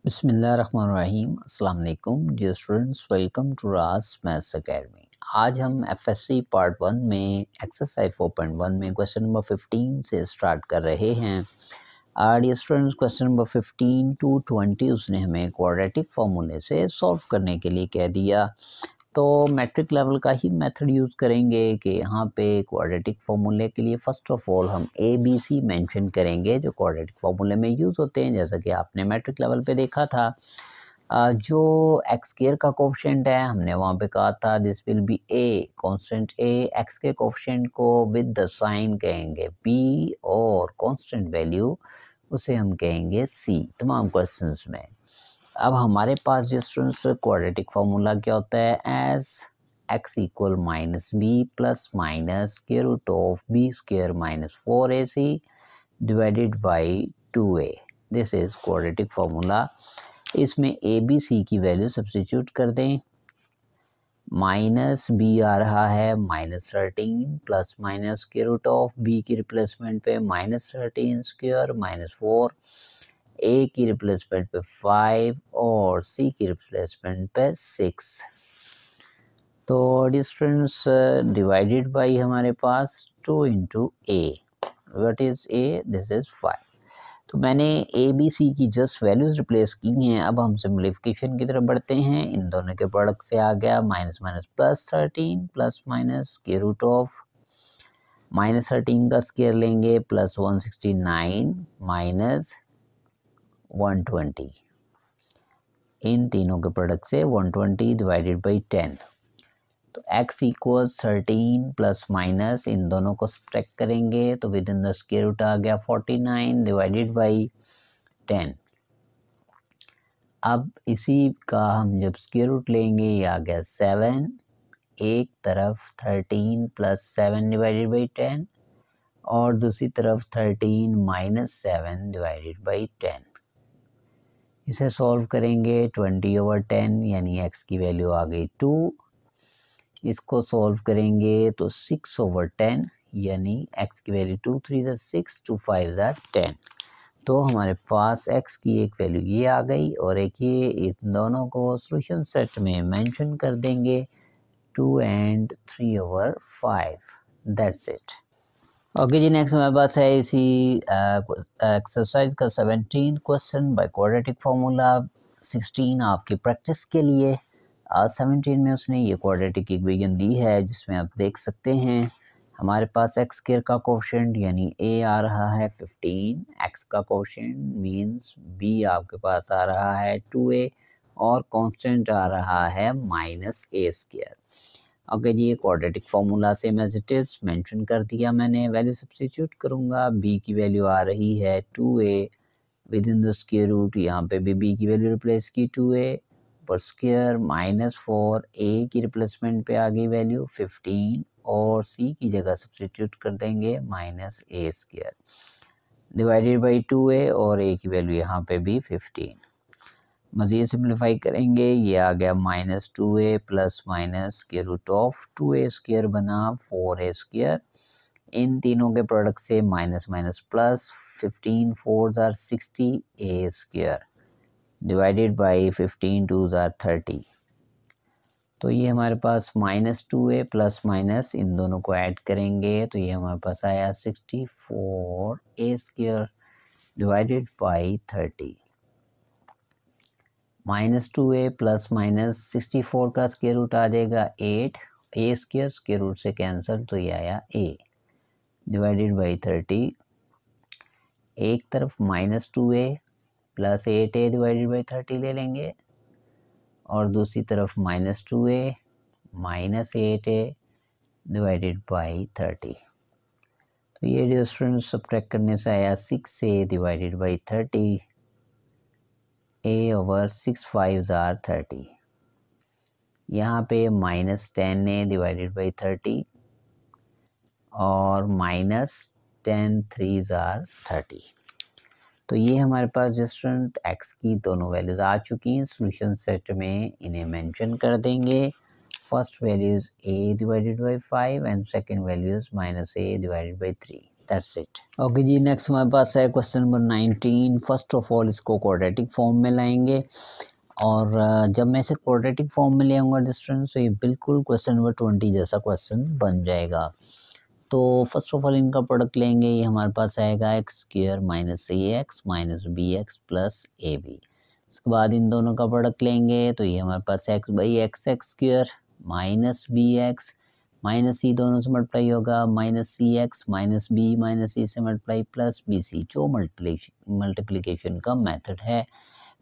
बिस्मिल्लाहिर्रहमानिर्रहीम। अस्सलाम वालेकुम dear students, welcome to Raj maths academy. आज हम एफएससी पार्ट 1 में एक्सरसाइज 4.1 में क्वेश्चन नंबर 15 से स्टार्ट कर रहे हैं। Dear students, question number 15 to 20 उसने हमें क्वाड्रेटिक फार्मूले से सॉल्व करने के लिए कह दिया। तो मैट्रिक लेवल का ही मेथड यूज़ करेंगे कि यहाँ पे क्वाड्रेटिक फार्मूले के लिए फ़र्स्ट ऑफ ऑल हम ए बी सी मेंशन करेंगे जो क्वाड्रेटिक फार्मूले में यूज़ होते हैं। जैसा कि आपने मैट्रिक लेवल पे देखा था, जो एक्स स्क्वायर का कोफिशिएंट है हमने वहाँ पे कहा था this will be a constant A. X के कोफिशिएंट को विद द साइन कहेंगे बी और कांस्टेंट वैल्यू उसे हम कहेंगे सी तमाम क्वेश्चंस में। अब हमारे पास जो स्टूडेंट्स क्वाड्रेटिक फार्मूला क्या होता है, as x equal minus b plus minus square root of b square minus 4ac divided by 2a। This is quadratic formula. इसमें ए बी सी की वैल्यू सब्स्टिट्यूट कर दें। माइनस बी आ रहा है -13 plus minus square root of b की replacement पे -13 square minus 4, ए की replacement पे 5 और सी की रिप्लेसमेंट पे 6। तो डिस्टेंस डिवाइडेड बाई हमारे पास 2 into A. What is a? This is 5। तो मैंने ए बी सी की जस्ट वैल्यूज रिप्लेस की हैं। अब हम सिम्प्लीफिकेशन की तरफ बढ़ते हैं। इन दोनों के प्रोडक्ट से आ गया minus minus plus 13 plus minus square root of -13 का स्क्वायर लेंगे प्लस 169 माइनस 120। इन तीनों के प्रोडक्ट से 120 डिवाइडेड बाई 10। तो x इक्वल्स 13 प्लस माइनस इन दोनों को सब्ट्रैक्ट करेंगे तो within the square root आ गया 49 डिवाइडेड बाई 10। अब इसी का हम जब स्क्वायर रूट लेंगे ये आ गया 7। एक तरफ 13 प्लस 7 डिवाइडेड बाई 10 और दूसरी तरफ 13 माइनस 7 डिवाइडेड बाई 10। इसे सॉल्व करेंगे 20/10 यानी x की वैल्यू आ गई 2। इसको सॉल्व करेंगे तो 6/10 यानी x की वैल्यू 2 3 ज़ा 6 2 5 ज़ा 10। तो हमारे पास x की एक वैल्यू ये आ गई और एक ये। इन दोनों को सॉल्यूशन सेट में मेंशन कर देंगे 2 and 3/5। That's it. ओके जी, नेक्स्ट हमारे पास है इसी एक्सरसाइज का 17 क्वेश्चन बाय क्वाड्रेटिक फार्मूला। 16 आपकी प्रैक्टिस के लिए। 17 में उसने ये क्वाड्रेटिक इक्वेशन दी है जिसमें आप देख सकते हैं हमारे पास एक्स स्क्वायर का कोफिशिएंट यानी ए आ रहा है 15, एक्स का कोफिशिएंट मींस बी आपके पास आ रहा है 2a और कांस्टेंट आ रहा है -a²। ओके जी, ये quadratic formula same as it is mention कर दिया मैंने। वैल्यू सब्स्टिट्यूट करूँगा। बी की वैल्यू आ रही है 2a within the square root. यहाँ पे भी बी की वैल्यू रिप्लेस की 2a पर स्क्वायर -4। ए की रिप्लेसमेंट पे आ गई वैल्यू 15 और सी की जगह सब्स्टिट्यूट कर देंगे -a² डिवाइडेड बाई 2a और ए की वैल्यू यहाँ पे भी 15। मज़ीद सिंप्लीफाई करेंगे ये आ गया -2a plus minus square root of 2a² बना 4a²। इन तीनों के प्रोडक्ट से माइनस माइनस प्लस 15 4 ज़ा 60 a² डिवाइडेड बाई 15 2 ज़ा 30। तो ये हमारे पास -2a प्लस माइनस इन दोनों को ऐड करेंगे तो ये हमारे पास आया 64a² divided by 30। -2a plus minus 64 का स्क्वायर रूट आ जाएगा 8, a² स्क्वायर रूट से कैंसिल तो ये आया a डिवाइडेड बाई 30। एक तरफ -2a plus 8a divided by 30 ले लेंगे और दूसरी तरफ -2a minus 8a divided by 30। तो ये जो स्टूडेंट सब्ट्रैक्ट करने से आया 6a डिवाइडेड बाई 30। a/6 5 ज़ा 30। यहाँ पे -10a डिवाइडेड बाई 30 और -10 3 ज़ा 30। तो ये हमारे पास स्टूडेंट x की दोनों वैल्यूज आ चुकी हैं। सॉल्यूशन सेट में इन्हें मेंशन कर देंगे। First values a divided by 5 and second values -a divided by 3। That's it. Okay जी, नेक्स्ट हमारे पास है question number 19। First of all इसको क्वाड्रेटिक फॉर्म में लाएंगे और जब मैं इसे क्वाड्रेटिक फॉर्म में ले आऊँगा डिस्टेंस, तो ये बिल्कुल क्वेश्चन नंबर 20 जैसा क्वेश्चन बन जाएगा। तो फर्स्ट ऑफ ऑल इनका प्रोडक्ट लेंगे, ये हमारे पास आएगा x square minus a x minus b x plus a b. उसके बाद इन दोनों का प्रोडक्ट लेंगे तो ये हमारे पास x by x x square minus b x minus c, दोनों से मल्टीप्लाई होगा minus c x minus b minus c से मल्टीप्लाई प्लस बी सी, जो मल्टीप्लिकेशन का मेथड है।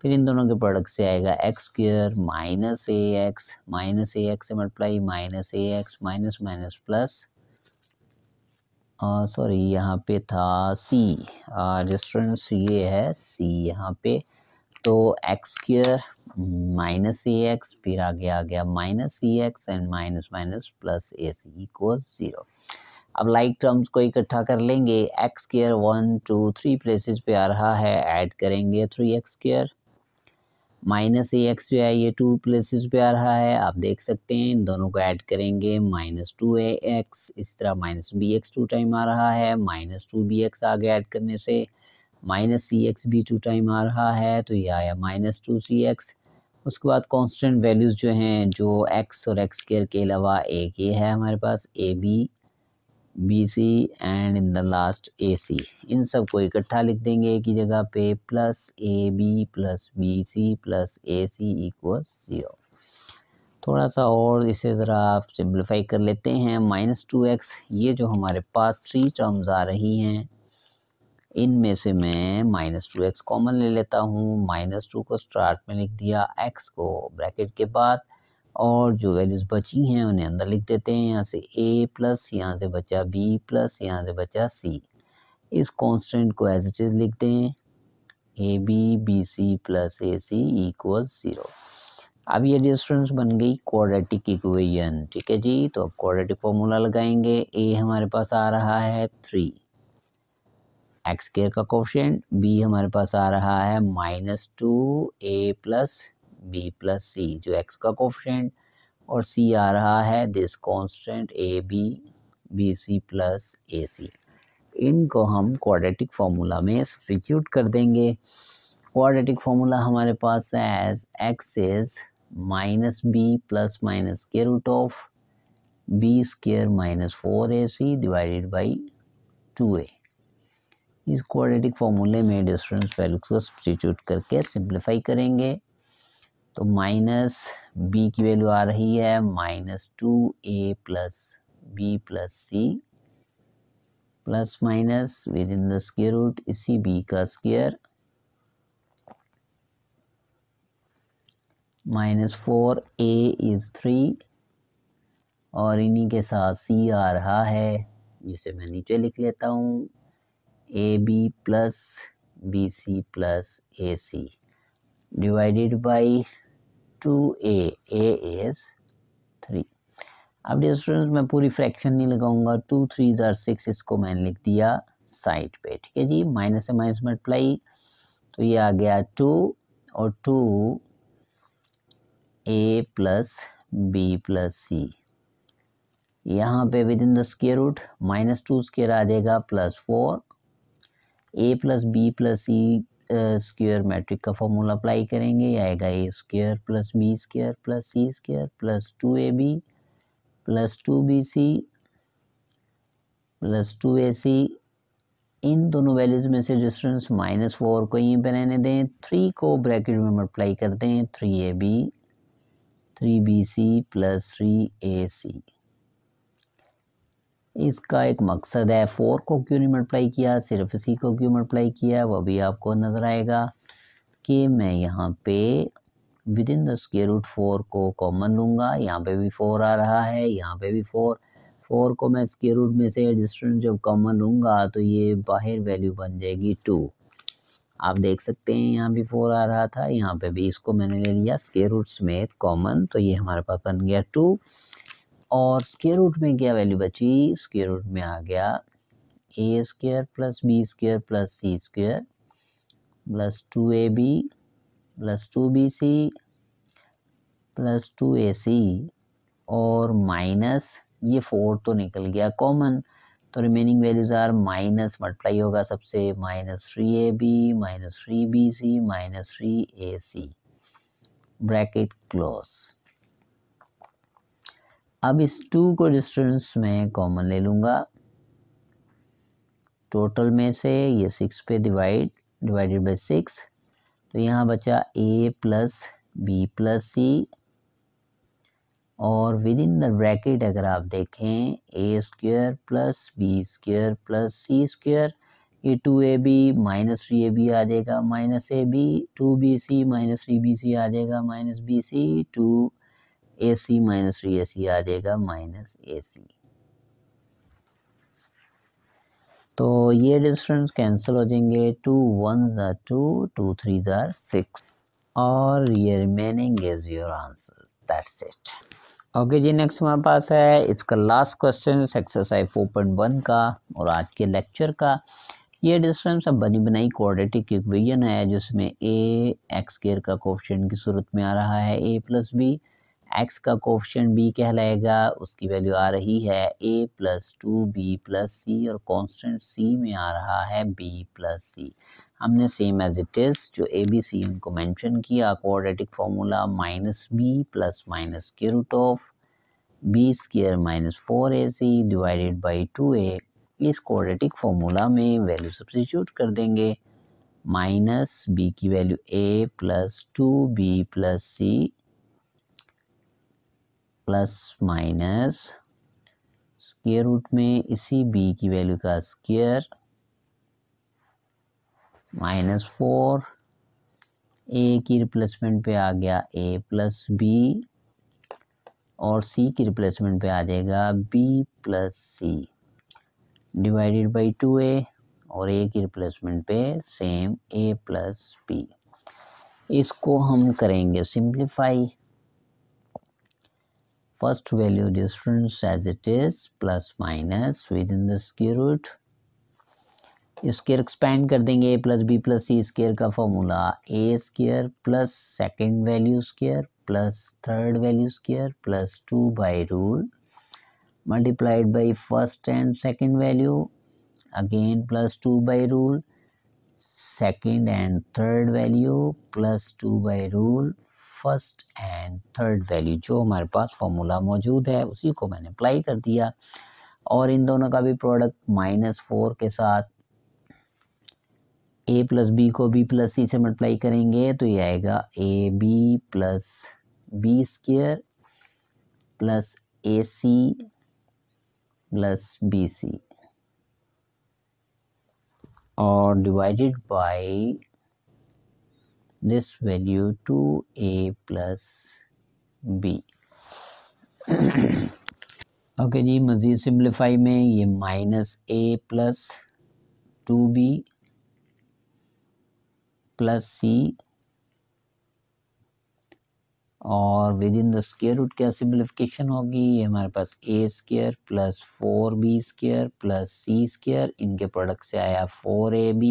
फिर इन दोनों के प्रोडक्ट से आएगा x square minus a x से multiply minus a x minus minus plus sorry यहाँ पे था सी, डिस्टेंस ये है सी यहाँ पे, तो x square minus a x, फिर आगे आ गया minus c x and minus minus plus a c equals 0। अब लाइक टर्म्स को इकट्ठा कर लेंगे, एक्स स्क्वायर 1 2 3 प्लेसेस पे आ रहा है, ऐड करेंगे 3x square, minus a x जो है ये 2 प्लेसेस पे आ रहा है, आप देख सकते हैं इन दोनों को ऐड करेंगे माइनस 2ax, इस तरह माइनस बी एक्स 2 टाइम आ रहा है, माइनस 2bx आगे ऐड करने से माइनस सी एक्स भी 2 टाइम आ रहा है, तो ये आया माइनस 2cx। उसके बाद कांस्टेंट वैल्यूज़ जो हैं, जो x और x स्क्वायर के अलावा एक ये है हमारे पास a b b c and in the last a c, इन सब को इकट्ठा लिख देंगे एक ही जगह पे, plus a b plus b c plus a c equals 0। थोड़ा सा और इसे ज़रा आप सिंप्लीफाई कर लेते हैं, माइनस 2x, ये जो हमारे पास 3 टर्म्स आ रही हैं इनमें से मैं माइनस 2x कॉमन ले लेता हूँ, माइनस 2 को स्टार्ट में लिख दिया, x को ब्रैकेट के बाद, और जो वैल्यूज़ बची हैं उन्हें अंदर लिख देते हैं। यहाँ से a प्लस, यहाँ से बचा b प्लस, यहाँ से बचा c, इस कांस्टेंट को एज इट इज़ लिख दें, a b b c plus a c equals 0। अब ये डिस्टेंस बन गई क्वाड्रेटिक इक्वेशन, ठीक है जी। तो अब क्वाड्रेटिक फॉर्मूला लगाएंगे, a हमारे पास आ रहा है 3 एक्स स्क्वायर का कोफिशिएंट, बी हमारे पास आ रहा है minus 2a plus b plus c जो एक्स का कोफिशिएंट, और सी आ रहा है this constant a b b c plus a c. इनको हम क्वाड्रेटिक फार्मूला में सब्स्टिट्यूट कर देंगे। क्वाड्रेटिक फार्मूला हमारे पास है as x is minus b plus minus square root of b square minus 4ac divided by 2a। इस quadratic फार्मूले में डिफरेंस वैल्यू को सब्स्टिट्यूट करके सिंप्लीफाई करेंगे, तो माइनस बी की वैल्यू आ रही है minus 2a plus b plus c plus minus within the square root इसी b का स्क्वायर माइनस 4a इज 3, और इन्हीं के साथ c आ रहा है जिसे मैं नीचे लिख लेता हूँ, a b plus b c plus a c divided by 2a, a is 3। अब डिस्टेंस में पूरी फ्रैक्शन नहीं लगाऊंगा, 2 3 जार 6, इसको मैंने लिख दिया साइड पे, ठीक है जी। माइनस से माइनस मल्टीप्लाई, तो ये आ गया 2 और 2 a plus b plus c, यहाँ पे within the square root minus 2 square आ जाएगा plus 4, a plus b plus c square मैट्रिक का फॉर्मूला अप्लाई करेंगे, ये आएगा a square plus b square plus c square plus 2ab plus 2bc plus 2ac। इन दोनों वैल्यूज में से डिस्टेंस माइनस 4 को यहीं पे रहने दें, 3 को ब्रैकेट में मल्टीप्लाई कर दें, 3ab 3bc प्लस 3ac। इसका एक मकसद है, 4 को क्यों नहीं मल्टीप्लाई किया, सिर्फ इसी को क्यों मल्टीप्लाई किया, वो भी आपको नज़र आएगा कि मैं यहाँ पे within the square root 4 को कॉमन लूँगा, यहाँ पे भी 4 आ रहा है, यहाँ पे भी 4 को मैं स्क्वायर रूट में से डिस्टेंस जब कॉमन लूँगा तो ये बाहर वैल्यू बन जाएगी 2। आप देख सकते हैं यहाँ भी 4 आ रहा था, यहाँ पे भी, इसको मैंने ले लिया स्क्वायर रूट समेत कॉमन, तो ये हमारे पास बन गया 2। और स्क्वायर रूट में क्या वैल्यू बची, स्क्वायर रूट में आ गया a square plus b square plus c square plus 2ab plus 2bc plus 2ac, और माइनस ये 4 तो निकल गया कॉमन, तो remaining values are minus multiply होगा सबसे -3ab -3bc -3ac bracket close. अब इस 2 को डिस्टेंस में कॉमन ले लूँगा, टोटल में से ये 6 पे डिवाइडेड बाई 6, तो यहाँ बचा a plus b plus c, और विद इन द ब्रैकेट अगर आप देखें a square plus b square plus c square, ये 2ab -3ab आ जाएगा -ab, 2bc -3bc आ जाएगा -bc, 2ac -3ac आ जाएगा -ac। तो ये डिस्टेंस कैंसिल हो जाएंगे, 2 1s are 2, 2 3s are 6, और ये remaining is your answer, that's it. Okay जी, नेक्स्ट हमारे पास है इसका लास्ट क्वेश्चन एक्सरसाइज 4.1 का और आज के लेक्चर का। ये डिस्टेंस अब बनी बनाई क्वाड्रेटिक इक्वेशन है जिसमें a एक्स स्क्वायर का कोएफिशिएंट की सूरत में आ रहा है a प्लस बी, एक्स का कोएफिशिएंट b कहलाएगा, उसकी वैल्यू आ रही है a plus 2b plus c, और कांस्टेंट c में आ रहा है b प्लस सी। हमने सेम एज इट इज़ जो ए बी सी उनको मेंशन किया, quadratic formula -b plus minus के root of b square -4ac divided by 2a। इस क्वाड्रेटिक फार्मूला में वैल्यू सब्स्टिट्यूट कर देंगे, माइनस b की value a plus 2b plus c plus minus square root में इसी b की वैल्यू का स्क्वायर -4, a की रिप्लेसमेंट पे आ गया a प्लस बी, और c की रिप्लेसमेंट पे आ जाएगा b plus c divided by 2a, और a की रिप्लेसमेंट पे सेम a प्लस बी। इसको हम करेंगे simplify, first value difference as it is plus minus within the square root, square expand कर देंगे, a plus b plus c square का formula a square plus second value square plus third value square plus 2 by rule multiplied by first and second value, again plus 2 by rule, second and third value plus 2 by rule first and third value. जो हमारे पास formula मौजूद है उसी को मैंने apply कर दिया, और इन दोनों का भी प्रोडक्ट -4 के साथ a प्लस बी को b प्लस सी से मल्टीप्लाई करेंगे तो ये आएगा a b plus b square plus a c plus b c, और divided by this value 2a plus b. Okay जी, मज़ीद सिंप्लीफाई में ये -a plus 2b plus c, और within the square root क्या सिंप्लीफिकेशन होगी, ये हमारे पास a square plus 4b square plus c square, इनके प्रोडक्ट से आया 4ab,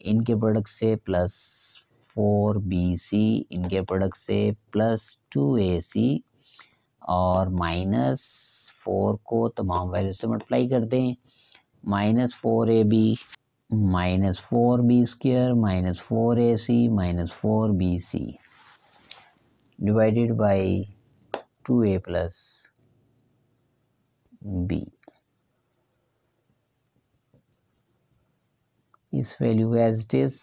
इनके प्रोडक्ट से प्लस 4bc, इनके प्रोडक्ट से प्लस 2ac, और -4 को तमाम वैल्यू से मल्टीप्लाई कर दें, -4ab -4b square -4ac -4bc divided by 2a plus b। इस वैल्यू एज इट इज,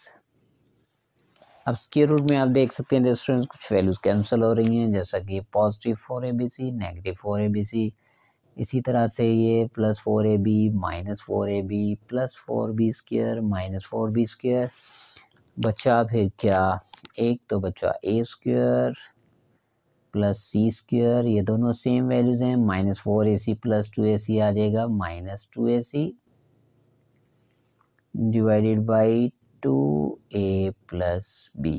अब स्क्वायर रूट में आप देख सकते हैं डिस्टेंस कुछ वैल्यूज कैंसिल हो रही हैं, जैसा कि पॉजिटिव 4abc नेगेटिव 4abc, इसी तरह से ये plus 4ab -4ab plus 4b square -4b square, बचा फिर क्या, एक तो बचा a square plus c square, ये दोनों सेम वैल्यूज हैं, -4ac प्लस 2ac आ जाएगा -2ac divided by 2a plus b।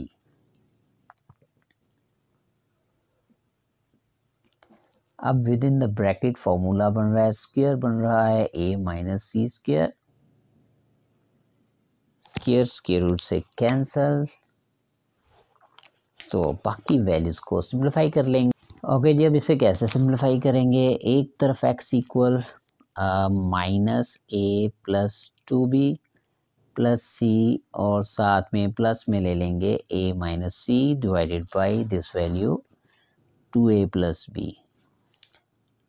अब within the bracket formula बन रहा है, स्क्वायर बन रहा है a minus c square, square square root से कैंसल, तो बाकी वैल्यूज को सिंप्लीफाई कर लेंगे। ओके जी, अब इसे कैसे सिंप्लीफाई करेंगे, एक तरफ x equal minus a plus 2b plus c और साथ में प्लस में ले लेंगे a minus c divided by this value 2a plus b,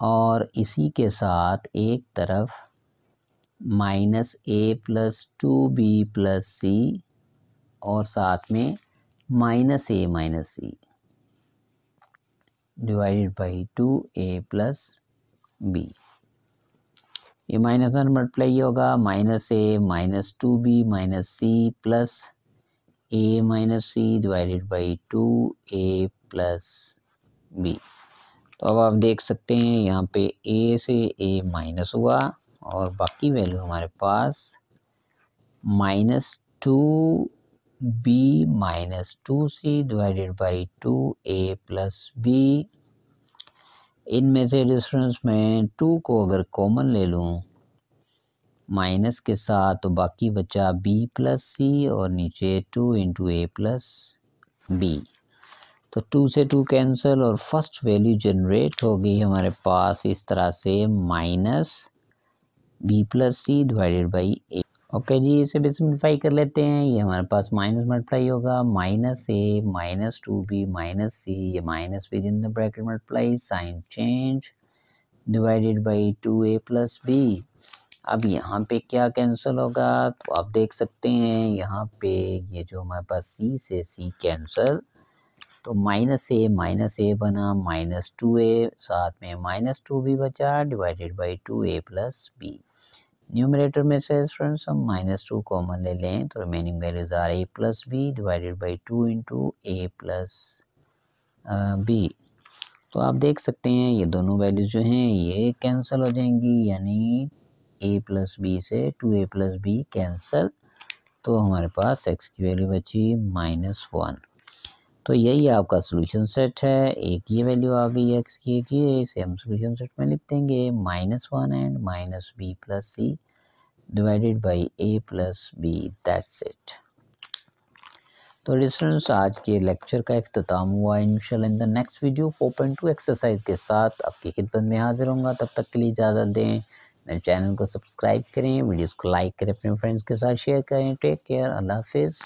और इसी के साथ एक तरफ minus a plus 2b plus c और साथ में minus a minus c divided by 2a plus b. ये माइनस वन मल्टीप्लाई होगा minus a minus 2b minus c plus a minus c divided by 2a plus b. तो अब आप देख सकते हैं यहाँ पे a से a माइनस हुआ और बाकी वैल्यू हमारे पास minus 2b minus 2c divided by 2a plus b. इनमें से डिफरेंस में 2 को अगर कॉमन ले लूँ माइनस के साथ तो बाकी बचा b प्लस सी और नीचे 2 इंटू ए प्लस बी। तो 2 से 2 कैंसिल और फर्स्ट वैल्यू जनरेट हो गई हमारे पास इस तरह से minus b plus c divided by a. Okay जी, इसे भी सिंप्लीफाई कर लेते हैं। ये हमारे पास माइनस मल्टीप्लाई होगा minus a minus 2b minus c, ये minus within the bracket multiply sign change divided by 2a plus b. अब यहाँ पे क्या कैंसिल होगा तो आप देख सकते हैं यहाँ पे ये जो हमारे पास c से c कैंसिल, तो माइनस ए बना माइनस 2a साथ में माइनस 2b बचा divided by 2a plus b. Numerator में से फ्रेंड्स हम माइनस 2 कॉमन ले लें तो remaining values are a plus b divided by 2 into a plus b. तो आप देख सकते हैं ये दोनों वैल्यूज जो हैं ये कैंसिल हो जाएंगी, यानी a प्लस बी से 2a प्लस बी कैंसिल, तो हमारे पास x की वैल्यू बची -1। तो यही आपका सोल्यूशन सेट है। एक ये वैल्यू आ गई है x की, एक ये, इसे हम सोल्यूशन सेट में लिख देंगे -1 and minus b plus c divided by a plus b, that's it. तो डिस्टेंस आज के लेक्चर का इख्तिताम हुआ। इंशाल्लाह in the next video 4.2 exercise के साथ आपकी खिदमत में हाजिर होऊंगा। तब तक के लिए इजाज़त दें। मेरे चैनल को सब्सक्राइब करें, वीडियोस को लाइक करें, अपने फ्रेंड्स के साथ शेयर करें। टेक केयर, अल्लाह हाफिज़।